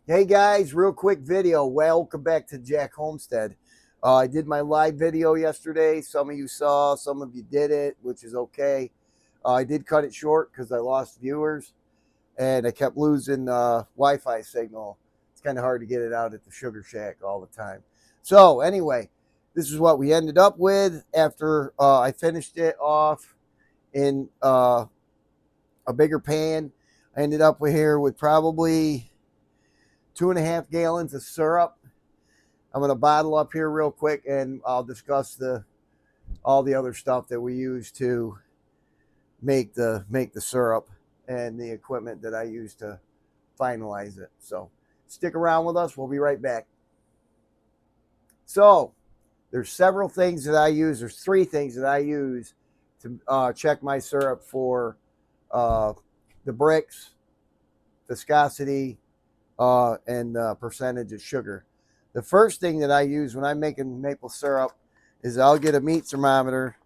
Hey guys, real quick video. Welcome back to Jack Homestead. I did my live video yesterday. Some of you saw, some of you did it, which is okay. I did cut it short because I lost viewers and I kept losing Wi-Fi signal. It's kind of hard to get it out at the Sugar Shack all the time. So anyway, this is what we ended up with after I finished it off in a bigger pan. I ended up here with probably 2.5 gallons of syrup. I'm going to bottle up here real quick and I'll discuss all the other stuff that we use to make the syrup and the equipment that I use to finalize it. So stick around with us. We'll be right back. So there's several things that I use. There's three things that I use to check my syrup for uh, the Brix, viscosity, and percentage of sugar. The first thing that I use when I'm making maple syrup is I'll get a meat thermometer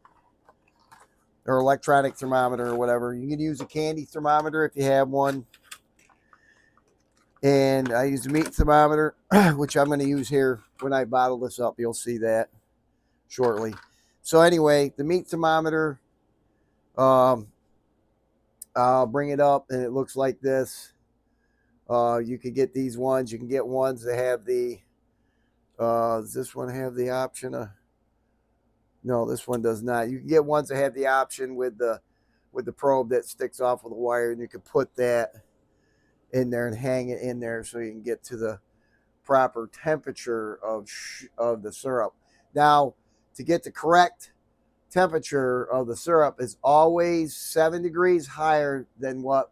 or electronic thermometer or whatever. You can use a candy thermometer if you have one. And I use a meat thermometer, which I'm going to use here when I bottle this up. You'll see that shortly. So anyway, the meat thermometer, um, I'll bring it up and it looks like this. You can get these ones. You can get ones that have the does this one have the option of? No, this one does not. You can get ones that have the option with the probe that sticks off with a wire, and you can put that in there and hang it in there so you can get to the proper temperature of the syrup. Now, to get the correct temperature of the syrup is always 7 degrees higher than what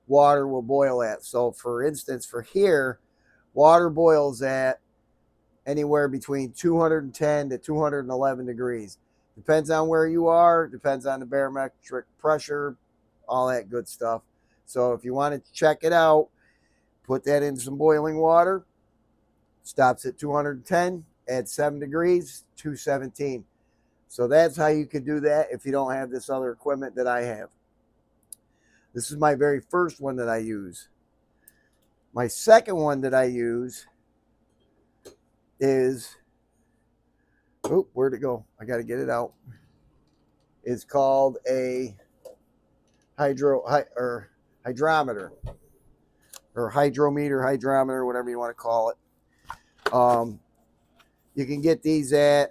water will boil at. So, for instance, for here, water boils at anywhere between 210 to 211 degrees. Depends on where you are, depends on the barometric pressure, all that good stuff. So if you want to check it out, put that in some boiling water. Stops at 210, add 7 degrees, 217. So that's how you could do that if you don't have this other equipment that I have. This is my very first one that I use. My second one that I use is, oh, where'd it go? I got to get it out. It's called a hydrometer or hydrometer, hydrometer, whatever you want to call it. You can get these at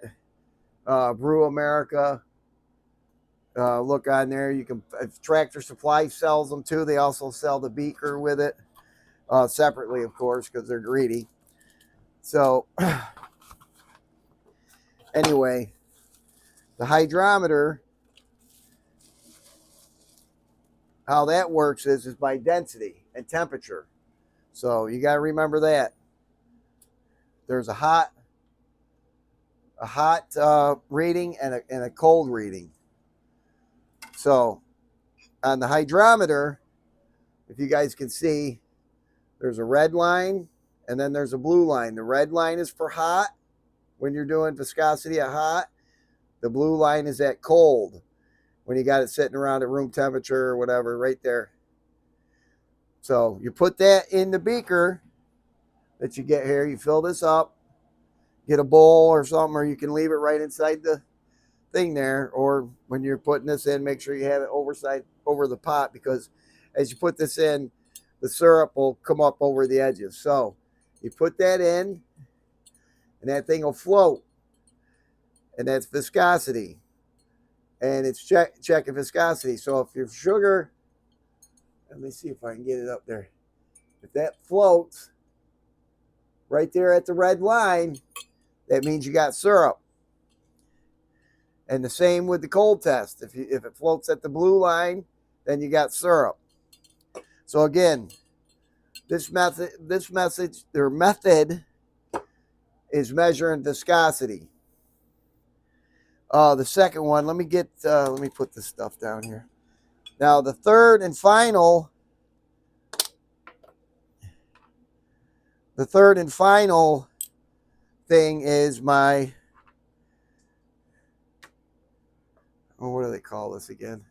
Brew America. Look on there. You can Tractor Supply sells them too. They also sell the beaker with it separately, of course, because they're greedy. So anyway, the hydrometer, how that works is by density and temperature. So you got to remember that there's a hot reading and a cold reading. So on the hydrometer, if you guys can see, there's a red line and then there's a blue line. The red line is for hot when you're doing viscosity at hot. The blue line is at cold when you got it sitting around at room temperature or whatever, right there. So you put that in the beaker that you get here. You fill this up, get a bowl or something, or you can leave it right inside the thing there. Or when you're putting this in, make sure you have it over the pot, because as you put this in, the syrup will come up over the edges. So you put that in, and that thing will float, and that's viscosity. And it's checking viscosity. So if your sugar, let me see if I can get it up there. If that floats right there at the red line, that means you got syrup. And the same with the cold test. If it floats at the blue line, then you got syrup. So again, this method is measuring viscosity. The second one, let me put this stuff down here. Now the third and final thing is my, what do they call this again?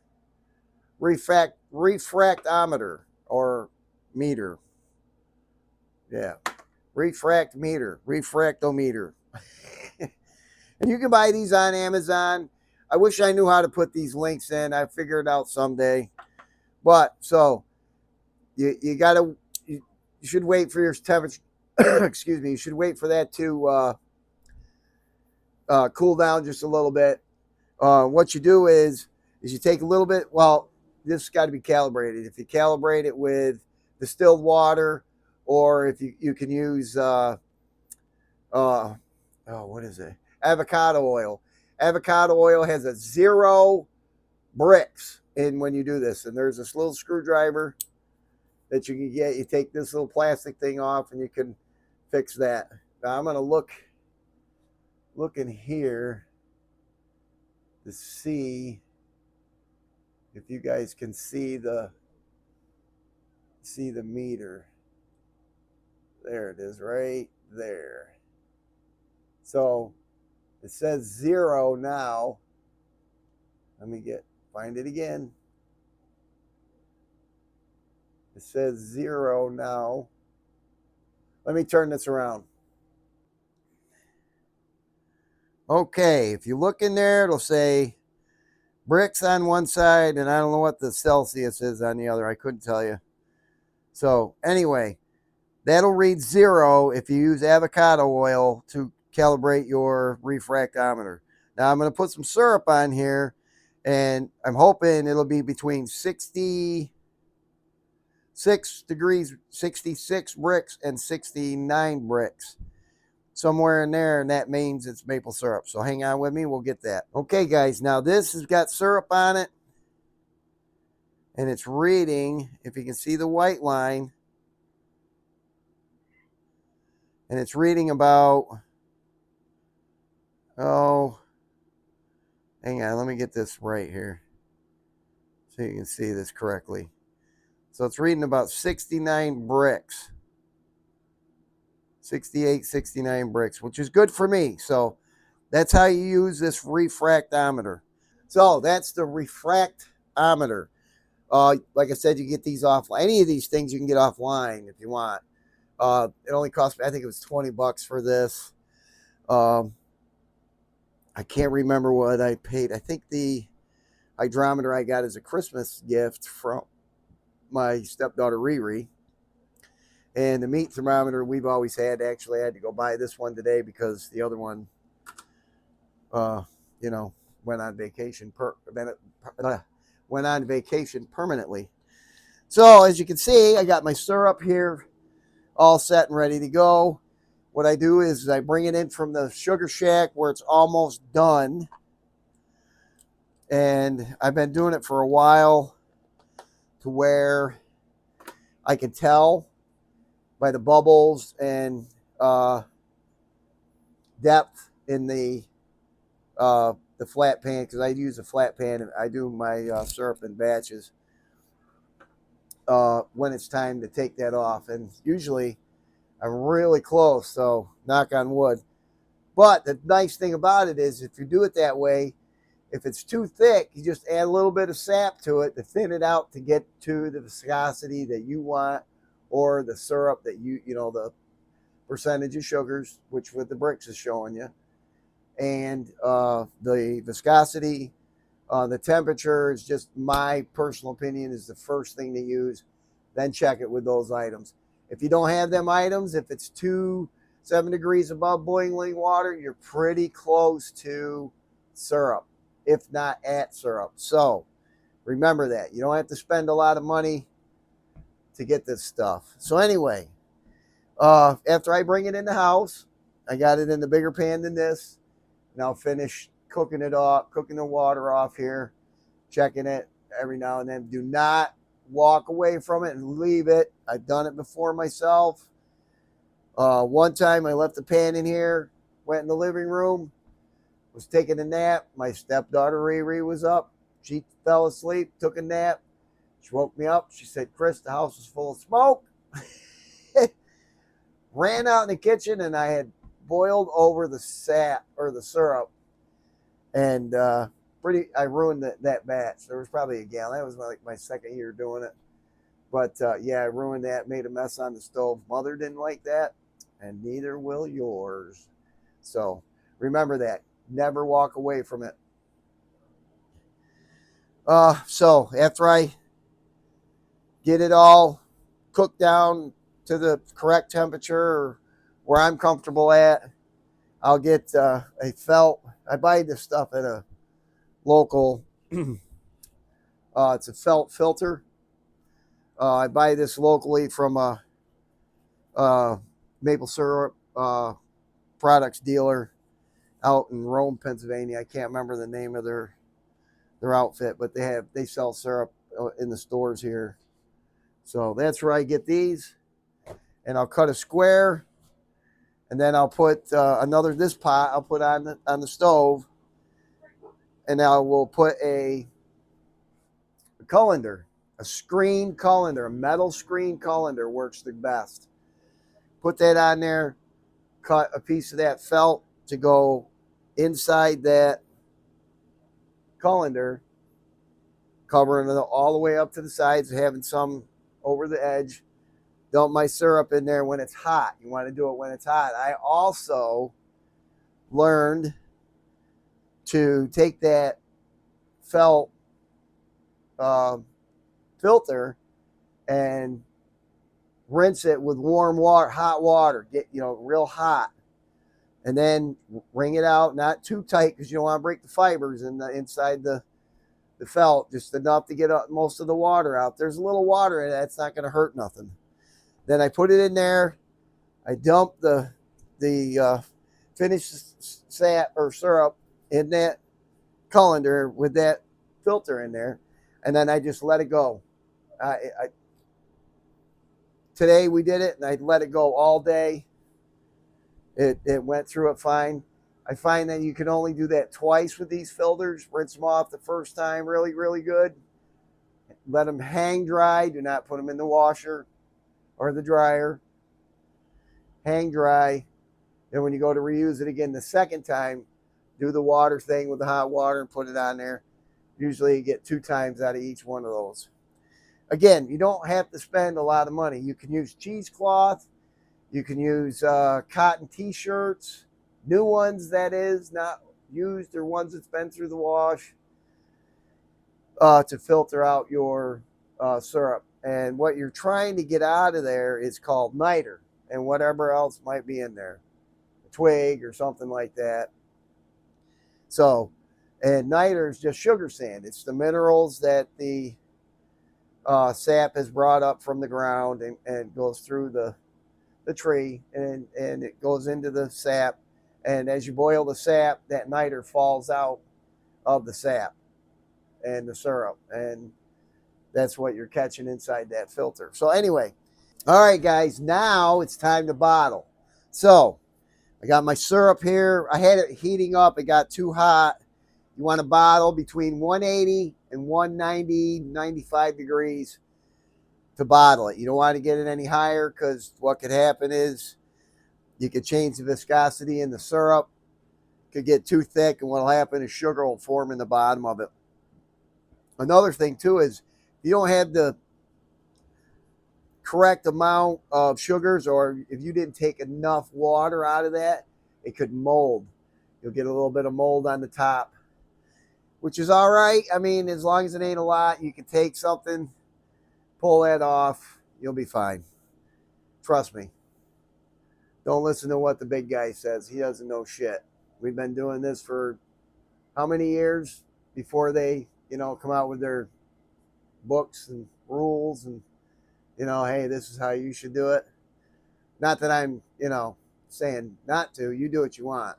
Refractometer or meter. Yeah. Refractometer. And you can buy these on Amazon. I wish I knew how to put these links in. I figure it out someday. But so you gotta you should wait for your temperature. Excuse me. You should wait for that to cool down just a little bit. What you do is you take a little bit. Well, this got to be calibrated. If you calibrate it with distilled water, or if you can use what is it? Avocado oil. Avocado oil has a 0 bricks in when you do this, and there's this little screwdriver that you can get. You take this little plastic thing off, and you can fix that. Now I'm gonna look in here to see if you guys can see the meter. There it is, right there. So it says 0 now. Let me find it again. It says 0 now. Let me turn this around. Okay, if you look in there, it'll say bricks on one side, and I don't know what the Celsius is on the other. I couldn't tell you. So anyway, that'll read 0 if you use avocado oil to calibrate your refractometer. Now I'm going to put some syrup on here, and I'm hoping it'll be between 66 degrees, 66 bricks and 69 bricks. Somewhere in there, and that means it's maple syrup. So hang on with me, we'll get that. Okay, guys, now this has got syrup on it, and it's reading, if you can see the white line, and it's reading about, hang on, let me get this right here so you can see this correctly. So it's reading about 69 bricks. 68, 69 bricks, which is good for me. So that's how you use this refractometer. So that's the refractometer. Like I said, you get these off. Any of these things you can get offline if you want. It only cost me, I think it was $20 for this. I can't remember what I paid. I think the hydrometer I got as a Christmas gift from my stepdaughter Riri. And the meat thermometer we've always had. Actually, I had to go buy this one today because the other one, went on vacation permanently. So as you can see, I got my syrup here all set and ready to go. What I do is I bring it in from the sugar shack where it's almost done. And I've been doing it for a while to where I can tell by the bubbles and depth in the flat pan, because I use a flat pan and I do my syrup in batches when it's time to take that off. And usually I'm really close, so knock on wood. But the nice thing about it is if you do it that way, if it's too thick, you just add a little bit of sap to it to thin it out to get to the viscosity that you want, or the syrup that the percentage of sugars, which with the bricks is showing you, and the viscosity, the temperature is just my personal opinion is the first thing to use. Then check it with those items. If you don't have them items, if it's 7 degrees above boiling water, you're pretty close to syrup, if not at syrup. So remember that. You don't have to spend a lot of money to get this stuff. So anyway, after I bring it in the house, I got it in the bigger pan than this. Now finish cooking it off, cooking the water off here, checking it every now and then. Do not walk away from it and leave it. I've done it before myself. One time I left the pan in here, went in the living room, was taking a nap. My stepdaughter Riri was up. She fell asleep, took a nap. She woke me up. She said, "Chris, the house is full of smoke." Ran out in the kitchen, and I had boiled over the sap or the syrup, and I ruined that batch. There was probably a gallon. That was like my second year doing it. But yeah, I ruined that, made a mess on the stove. Mother didn't like that, and neither will yours. So remember that. Never walk away from it. So after I get it all cooked down to the correct temperature or where I'm comfortable at, I'll get a felt. I buy this stuff at a local. It's a felt filter. I buy this locally from a maple syrup products dealer out in Rome, Pennsylvania. I can't remember the name of their outfit, but they sell syrup in the stores here. So that's where I get these, and I'll cut a square, and then I'll put this pot I'll put on the stove, and I will put a colander, a screen colander, a metal screen colander works the best. Put that on there, cut a piece of that felt to go inside that colander, covering it all the way up to the sides, having some over the edge. Dump my syrup in there when it's hot. You want to do it when it's hot. I also learned to take that felt filter and rinse it with warm water, hot water, get real hot, and then wring it out, not too tight because you don't want to break the fibers inside the felt, just enough to get most of the water out. There's a little water in it, it's not going to hurt nothing. Then I put it in there. I dump the finished sap or syrup in that colander with that filter in there, and then I just let it go. Today we did it, and I let it go all day. It went through it fine. I find that you can only do that twice with these filters. Rinse them off the first time really, really good. Let them hang dry. Do not put them in the washer or the dryer. Hang dry. Then when you go to reuse it again the second time, do the water thing with the hot water and put it on there. Usually you get 2 times out of each one of those. Again, you don't have to spend a lot of money. You can use cheesecloth. You can use cotton t-shirts, new ones, that is, not used or ones that's been through the wash, to filter out your syrup. And what you're trying to get out of there is called niter and whatever else might be in there, a twig or something like that. So, and niter is just sugar sand. It's the minerals that the sap has brought up from the ground and goes through the tree, and it goes into the sap. And as you boil the sap, that niter falls out of the sap and the syrup, and that's what you're catching inside that filter. So anyway, all right, guys, now it's time to bottle. So I got my syrup here. I had it heating up. It got too hot. You want to bottle between 180 and 190, 95 degrees to bottle it. You don't want to get it any higher, because what could happen is you could change the viscosity in the syrup. It could get too thick, and what will happen is sugar will form in the bottom of it. Another thing too is if you don't have the correct amount of sugars, or if you didn't take enough water out of that, it could mold. You'll get a little bit of mold on the top, which is all right. I mean, as long as it ain't a lot, you can take something, pull that off, you'll be fine. Trust me. Don't listen to what the big guy says. He doesn't know shit. We've been doing this for how many years before they, come out with their books and rules and, hey, this is how you should do it. Not that I'm, saying not to. You do what you want.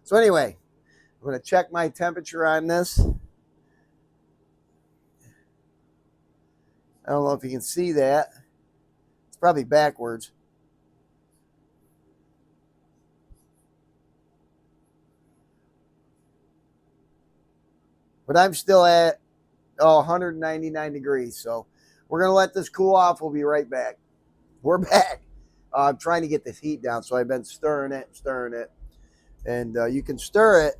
So anyway, I'm going to check my temperature on this. I don't know if you can see that. It's probably backwards. But I'm still at 199 degrees. So we're going to let this cool off. We'll be right back. We're back. I'm trying to get this heat down, so I've been stirring it. And you can stir it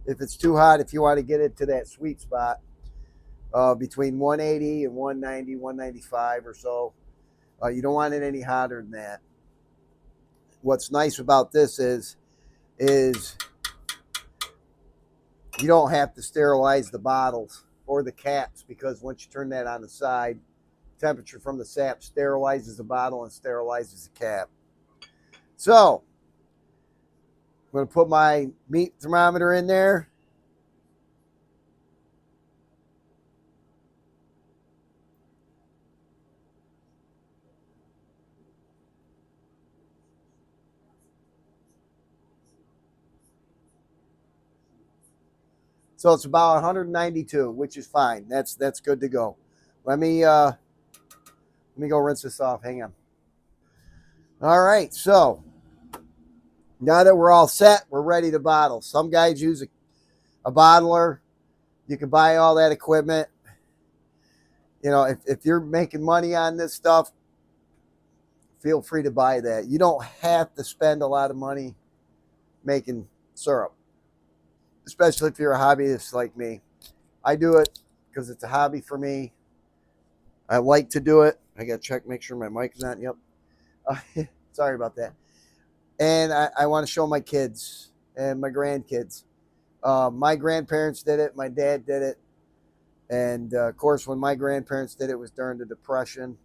if it's too hot, if you want to get it to that sweet spot. between 180 and 190, 195 or so. You don't want it any hotter than that. What's nice about this is you don't have to sterilize the bottles or the caps, because once you turn that on the side, temperature from the sap sterilizes the bottle and sterilizes the cap. So I'm going to put my meat thermometer in there. So it's about 192, which is fine. That's good to go. Let me go rinse this off. Hang on. All right, so now that we're all set, we're ready to bottle. Some guys use a bottler. You can buy all that equipment. You know, if you're making money on this stuff, feel free to buy that. You don't have to spend a lot of money making syrup, especially if you're a hobbyist like me. I do it because it's a hobby for me. I like to do it. I got to check, make sure my mic is on. Yep. Sorry about that. And I want to show my kids and my grandkids. My grandparents did it. My dad did it. And of course, when my grandparents did it, it was during the Depression.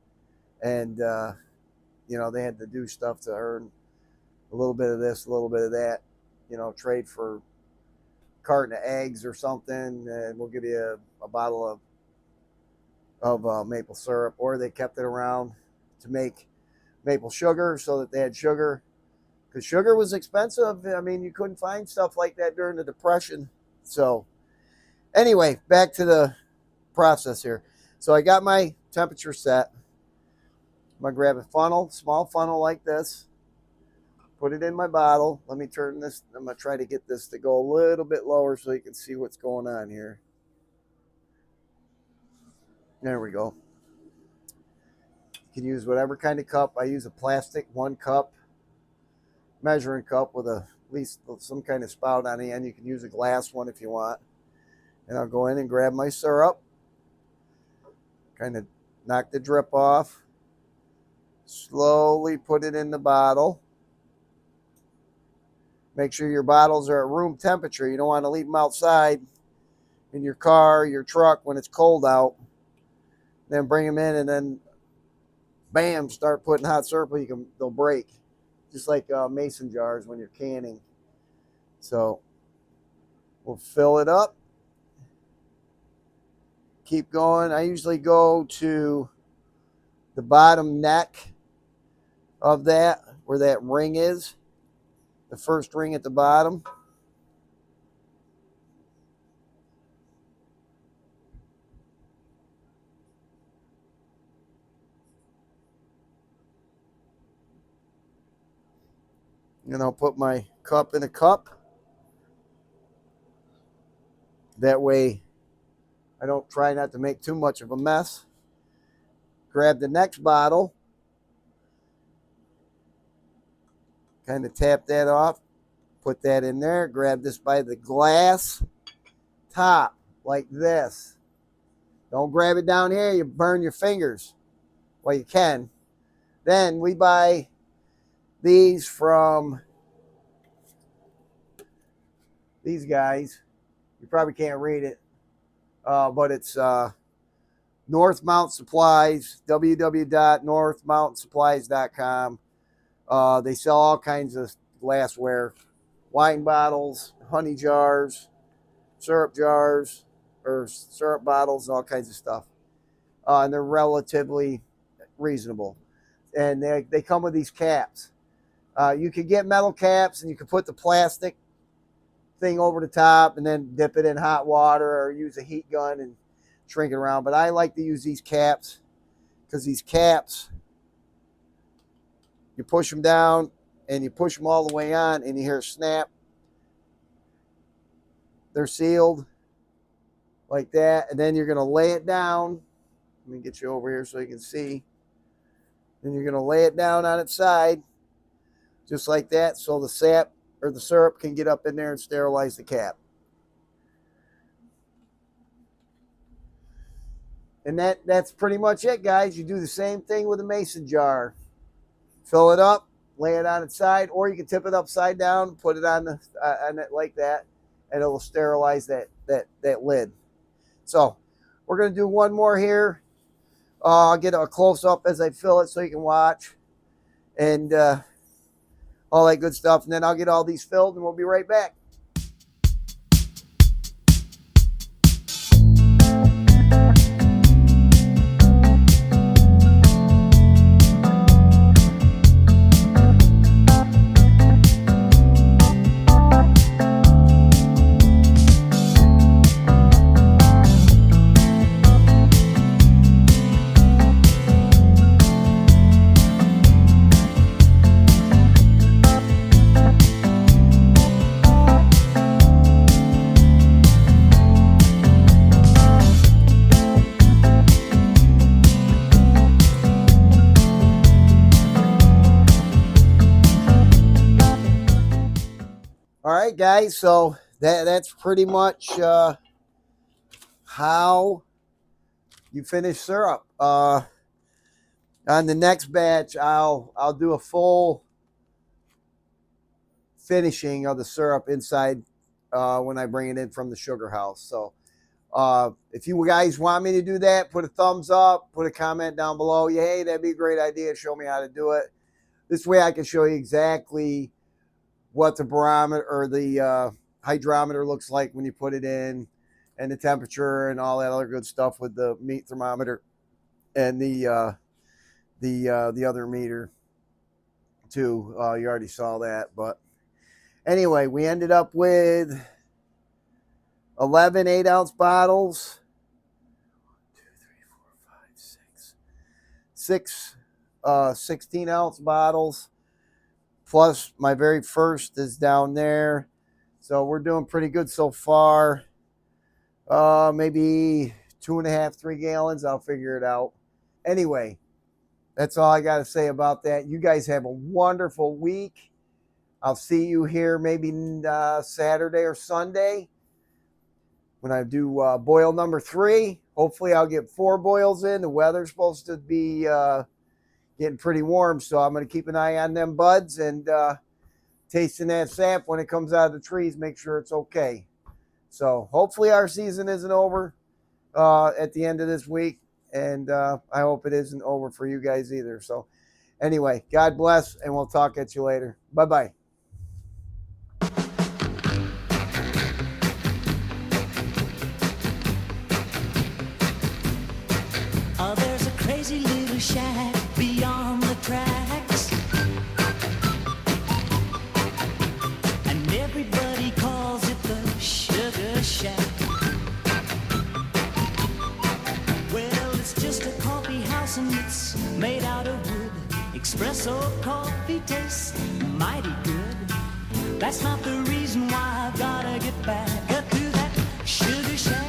And, you know, they had to do stuff to earn a little bit of this, a little bit of that, you know, trade for a carton of eggs or something. And we'll give you a bottle of maple syrup. Or they kept it around to make maple sugar so that they had sugar, because sugar was expensive. I mean, you couldn't find stuff like that during the Depression. So anyway, back to the process here. So I got my temperature set. I'm going to grab a funnel, small funnel like this, put it in my bottle. Let me turn this. I'm going to try to get this to go a little bit lower so you can see what's going on here. There we go. You can use whatever kind of cup. I use a plastic 1 cup measuring cup with at least some kind of spout on the end. You can use a glass one if you want. And I'll go in and grab my syrup, kind of knock the drip off, slowly put it in the bottle. Make sure your bottles are at room temperature. You don't want to leave them outside in your car, your truck when it's cold out. Then bring them in and then bam, start putting hot syrup. They'll break, just like mason jars when you're canning. So we'll fill it up. Keep going. I usually go to the bottom neck of that, where that ring is, the first ring at the bottom. And I'll put my cup in a cup. That way I don't try not to make too much of a mess. Grab the next bottle. Kind of tap that off. Put that in there. Grab this by the glass top like this. Don't grab it down here. You burn your fingers. Well, you can. Then we buy these from these guys. You probably can't read it, but it's Northmount Supplies, www.northmountsupplies.com. They sell all kinds of glassware, wine bottles, honey jars, syrup jars, or syrup bottles, and all kinds of stuff. And they're relatively reasonable. And they come with these caps. You can get metal caps, and you can put the plastic thing over the top and then dip it in hot water or use a heat gun and shrink it around. But I like to use these caps, because these caps, you push them down and you push them all the way on and you hear a snap. They're sealed like that. And then you're going to lay it down. Let me get you over here so you can see. Then you're going to lay it down on its side just like that, so the sap or the syrup can get up in there and sterilize the cap. And that's pretty much it, guys. You do the same thing with a mason jar. Fill it up, lay it on its side, or you can tip it upside down, put it on it like that, and it will sterilize that lid. So we're going to do one more here. I'll get a close up as I fill it so you can watch, and all that good stuff. And then I'll get all these filled, and we'll be right back. All right, guys, so that's pretty much how you finish syrup. On the next batch, I'll do a full finishing of the syrup inside when I bring it in from the sugar house. So if you guys want me to do that, put a thumbs up, put a comment down below. Yeah, hey, that'd be a great idea. Show me how to do it. This way I can show you exactly what the barometer or the hydrometer looks like when you put it in, and the temperature and all that other good stuff with the meat thermometer and the other meter too. You already saw that, but anyway, we ended up with 11 8-ounce bottles. 2, 3, 4, 5, 6 16-ounce bottles. Plus, my very first is down there. So we're doing pretty good so far. Maybe 2.5, 3 gallons. I'll figure it out. Anyway, that's all I got to say about that. You guys have a wonderful week. I'll see you here maybe Saturday or Sunday when I do boil number 3. Hopefully, I'll get 4 boils in. The weather's supposed to be getting pretty warm, so I'm going to keep an eye on them buds and tasting that sap when it comes out of the trees, make sure it's okay. So hopefully our season isn't over at the end of this week, and I hope it isn't over for you guys either. So anyway, God bless, and we'll talk at you later. Bye-bye. Oh, there's a crazy little shack beyond the tracks, and everybody calls it the Sugar Shack. Well, it's just a coffee house and it's made out of wood. Espresso coffee tastes mighty good. That's not the reason why I've gotta get back up to that Sugar Shack.